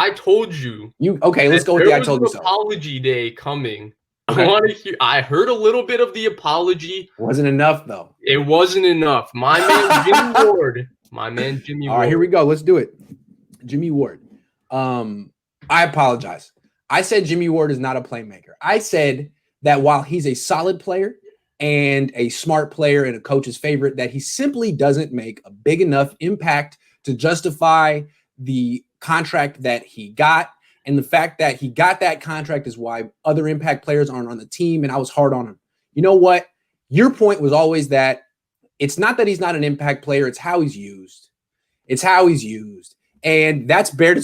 I told you. Okay? Let's go with the I told you so. Apology day coming. Okay. I want to hear. I heard a little bit of the apology. Wasn't enough though. It wasn't enough. My man Jimmie Ward. My man Jimmie Ward. All right, here we go. Let's do it. Jimmie Ward. I apologize. I said Jimmie Ward is not a playmaker. I said that while he's a solid player and a smart player and a coach's favorite, that he simply doesn't make a big enough impact to justify the contract that he got. And the fact that he got that contract is why other impact players aren't on the team. And I was hard on him. You know what? Your point was always that it's not that he's not an impact player. It's how he's used. It's how he's used. And that's bared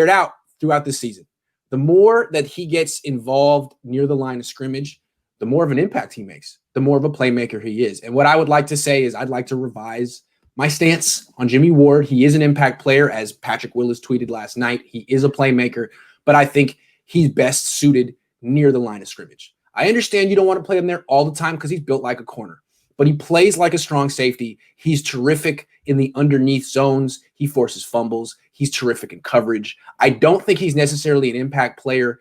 out throughout the season. The more that he gets involved near the line of scrimmage, the more of an impact he makes, the more of a playmaker he is. And what I would like to say is I'd like to revise my stance on Jimmie Ward. He is an impact player, as Patrick Willis tweeted last night. He is a playmaker, but I think he's best suited near the line of scrimmage. I understand you don't want to play him there all the time because he's built like a corner, but he plays like a strong safety. He's terrific in the underneath zones. He forces fumbles. He's terrific in coverage. I don't think he's necessarily an impact player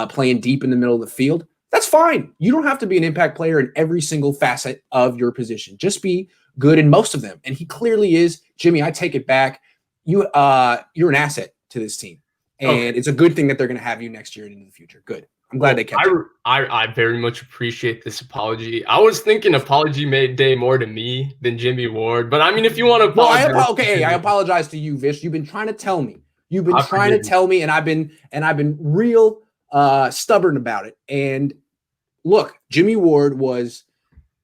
playing deep in the middle of the field. That's fine. You don't have to be an impact player in every single facet of your position. Just be good in most of them. And he clearly is. Jimmie, I take it back. You're an asset to this team. And It's a good thing that they're going to have you next year and in the future. Good. I'm glad they kept it. I very much appreciate this apology. I was thinking apology day more to me than Jimmie Ward. But I mean, if you want to apologize. Well, I apologize to you, Vish. You've been trying to tell me. And I've been real stubborn about it. And look, Jimmie Ward was,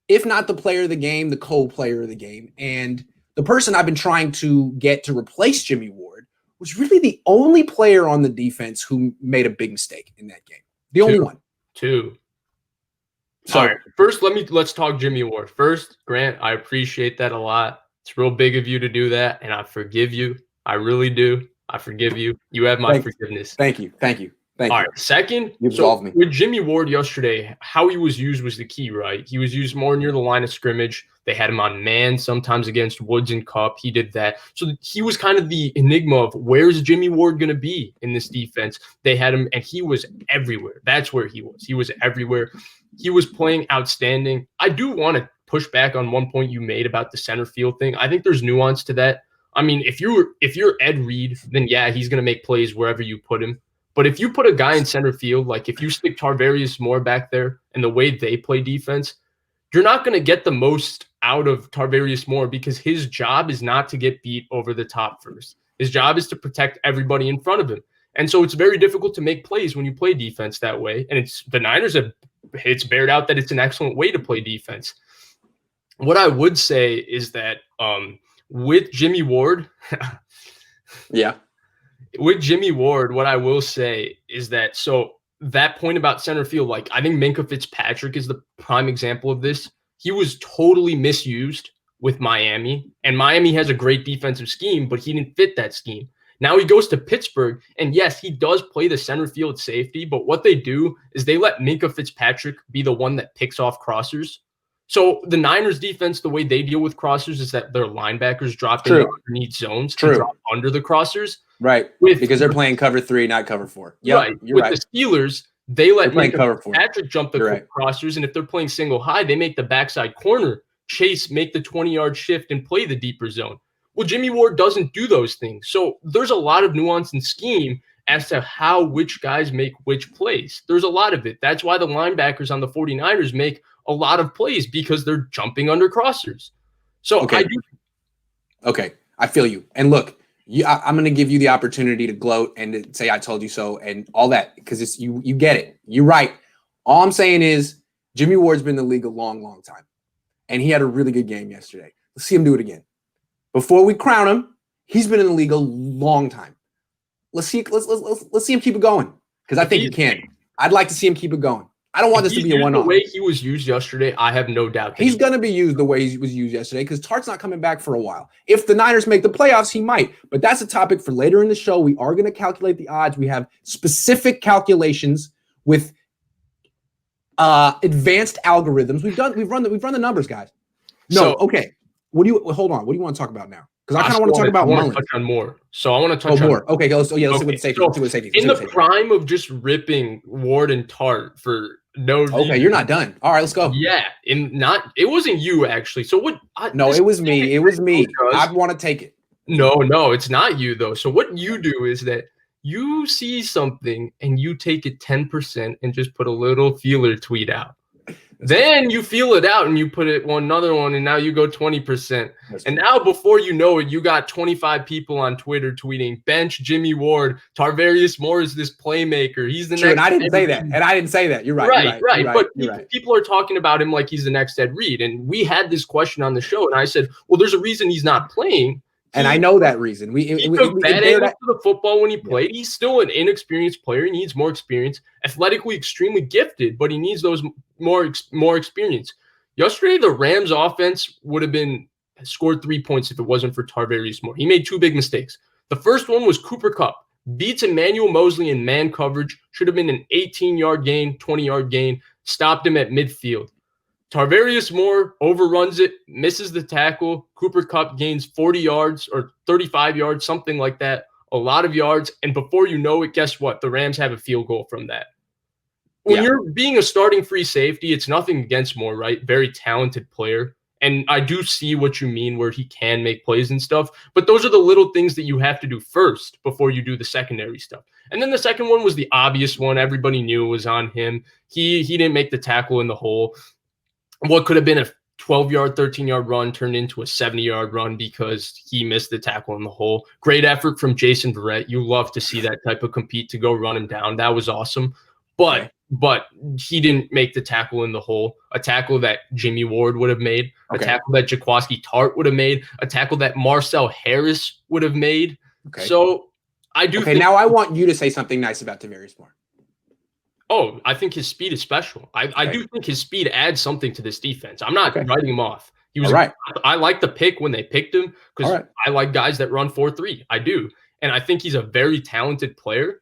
if not the player of the game, the co-player of the game. And the person I've been trying to get to replace Jimmie Ward was really the only player on the defense who made a big mistake in that game. The only one. Two. So, all right. First, let's talk Jimmie Ward. First, Grant, I appreciate that a lot. It's real big of you to do that, and I forgive you. I really do. I forgive you. You have my forgiveness. Thank you. All right. Second, me. With Jimmie Ward yesterday, how he was used was the key, right? He was used more near the line of scrimmage. They had him on man sometimes against Woods and Kupp. He did that. So he was kind of the enigma of where's Jimmie Ward going to be in this defense. They had him, and he was everywhere. That's where he was. He was everywhere. He was playing outstanding. I do want to push back on one point you made about the center field thing. I think there's nuance to that. I mean, if you're Ed Reed, then yeah, he's going to make plays wherever you put him. But if you put a guy in center field, like if you stick Tarvarius Moore back there and the way they play defense, you're not going to get the most out of Tarvarius Moore because his job is not to get beat over the top first. His job is to protect everybody in front of him. And so it's very difficult to make plays when you play defense that way. And the Niners it's bared out that it's an excellent way to play defense. What I would say is that with Jimmie Ward, yeah. With Jimmie Ward, what I will say is that that point about center field, like I think Minkah Fitzpatrick is the prime example of this. He was totally misused with Miami, and Miami has a great defensive scheme, but he didn't fit that scheme. Now he goes to Pittsburgh, and yes, he does play the center field safety, but what they do is they let Minkah Fitzpatrick be the one that picks off crossers. So the Niners defense, the way they deal with crossers is that their linebackers drop in underneath zones to drop under the crossers. Right, because they're playing cover 3, not cover 4. Yep, right. With the Steelers, they let Patrick jump the crossers, and if they're playing single high, they make the backside corner chase, make the 20-yard shift, and play the deeper zone. Well, Jimmie Ward doesn't do those things. So there's a lot of nuance and scheme as to how which guys make which plays. There's a lot of it. That's why the linebackers on the 49ers make a lot of plays because they're jumping under crossers. So Okay, I feel you. And look, I'm going to give you the opportunity to gloat and to say I told you so and all that because you get it. You're right. All I'm saying is Jimmie Ward's been in the league a long, long time, and he had a really good game yesterday. Let's see him do it again. Before we crown him, he's been in the league a long time. Let's see him keep it going because I think he can. I'd like to see him keep it going. I don't want this to be a one-off. The way he was used yesterday, I have no doubt. He's going to be used the way he was used yesterday because Tartt's not coming back for a while. If the Niners make the playoffs, he might. But that's a topic for later in the show. We are going to calculate the odds. We have specific calculations with advanced algorithms. We've run the numbers, guys. No, okay. Hold on. What do you want to talk about now? Because I kind of want to talk about Mullins. Touch on Moore. So I want to touch on Moore. Okay, let's see what safety. In the prime of just ripping Ward and Tartt for no reason. Okay, you're not done. All right, let's go. Yeah, it wasn't you actually. So what? It was me. It was me. I want to take it. No, it's not you though. So what you do is that you see something and you take it 10% and just put a little feeler tweet out. Then you feel it out and you put it another one, and now you go 20%. And now before you know it, you got 25 people on Twitter tweeting, bench Jimmie Ward. Tarvarius Moore is this playmaker. He's the next. And I didn't say that. You're right. But people are talking about him like he's the next Ed Reed. And we had this question on the show, and I said, well, there's a reason he's not playing. And I know that reason. He took bad angles to the football when he played. Yeah. He's still an inexperienced player. He needs more experience. Athletically extremely gifted, but he needs those more experience. Yesterday, the Rams offense would have scored 3 points if it wasn't for Tarvarius Moore. He made two big mistakes. The first one was Cooper Kupp beats Emmanuel Mosley in man coverage. Should have been an 18-yard gain, 20-yard gain. Stopped him at midfield. Tarvarius Moore overruns it, misses the tackle. Cooper Kupp gains 40 yards or 35 yards, something like that. A lot of yards. And before you know it, guess what? The Rams have a field goal from that. When you're being a starting free safety, it's nothing against Moore, right? Very talented player. And I do see what you mean where he can make plays and stuff. But those are the little things that you have to do first before you do the secondary stuff. And then the second one was the obvious one. Everybody knew it was on him. He didn't make the tackle in the hole. What could have been a 12-yard, 13-yard run turned into a 70-yard run because he missed the tackle in the hole. Great effort from Jason Verrett. You love to see that type of compete to go run him down. That was awesome. But he didn't make the tackle in the hole. A tackle that Jimmie Ward would have made. A tackle that Jaquiski Tartt would have made. A tackle that Marcel Harris would have made. Okay. So I do think— now I want you to say something nice about Tarvarius Moore. Oh, I think his speed is special. I do think his speed adds something to this defense. I'm not writing him off. He was right. I like the pick when they picked him because I like guys that run 4.3. I do. And I think he's a very talented player.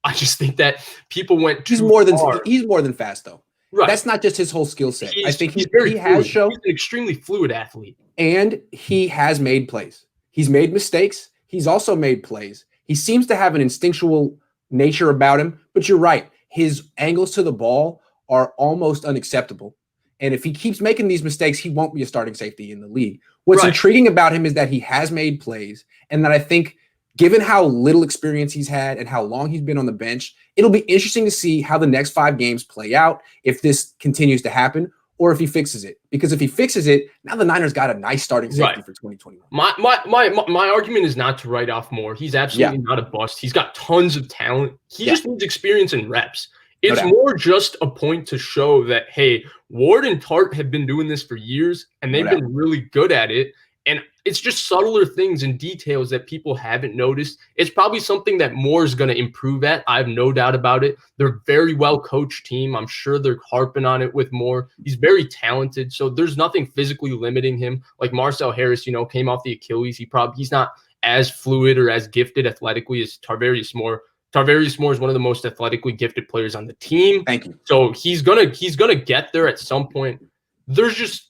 I just think that people went too far. He's more than fast, though. Right. That's not just his whole skill set. I think he has shown he's an extremely fluid athlete. And he has made plays. He's made mistakes. He's also made plays. He seems to have an instinctual nature about him. But you're right. His angles to the ball are almost unacceptable. And if he keeps making these mistakes, he won't be a starting safety in the league. What's intriguing about him is that he has made plays, and that I think, given how little experience he's had and how long he's been on the bench, it'll be interesting to see how the next 5 games play out, if this continues to happen, or if he fixes it. Because if he fixes it, now the Niners got a nice starting safety for 2021. My argument is not to write off Moore. He's absolutely not a bust. He's got tons of talent. He just needs experience and reps. It's more just a point to show that, hey, Ward and Tartt have been doing this for years, and they've been really good at it. And it's just subtler things and details that people haven't noticed. It's probably something that Moore is going to improve at. I have no doubt about it. They're a very well-coached team. I'm sure they're harping on it with Moore. He's very talented, so there's nothing physically limiting him. Like Marcel Harris, came off the Achilles. He's not as fluid or as gifted athletically as Tarvarius Moore. Tarvarius Moore is one of the most athletically gifted players on the team. Thank you. So he's gonna get there at some point. There's just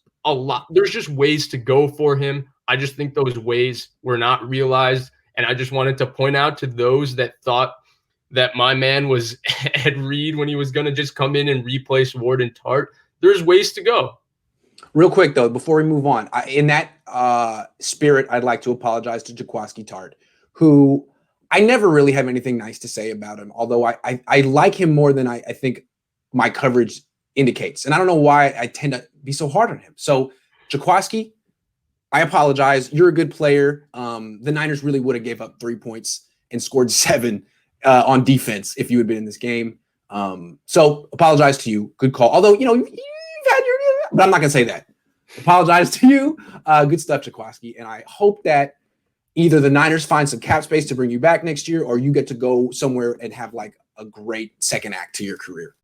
ways to go for him. I just think those ways were not realized. And I just wanted to point out to those that thought that my man was Ed Reed when he was going to just come in and replace Ward and Tartt. There's ways to go. Real quick, though, before we move on, in that spirit, I'd like to apologize to Jaquiski Tartt, who I never really have anything nice to say about him, although I like him more than I think my coverage indicates. And I don't know why I tend to be so hard on him. So, Jaquiski, I apologize. You're a good player. The Niners really would have gave up 3 points and scored 7 on defense if you had been in this game. So apologize to you. Good call. Although, you've had your, but I'm not going to say that. Apologize to you. Good stuff, Jaquiski. And I hope that either the Niners find some cap space to bring you back next year, or you get to go somewhere and have like a great second act to your career.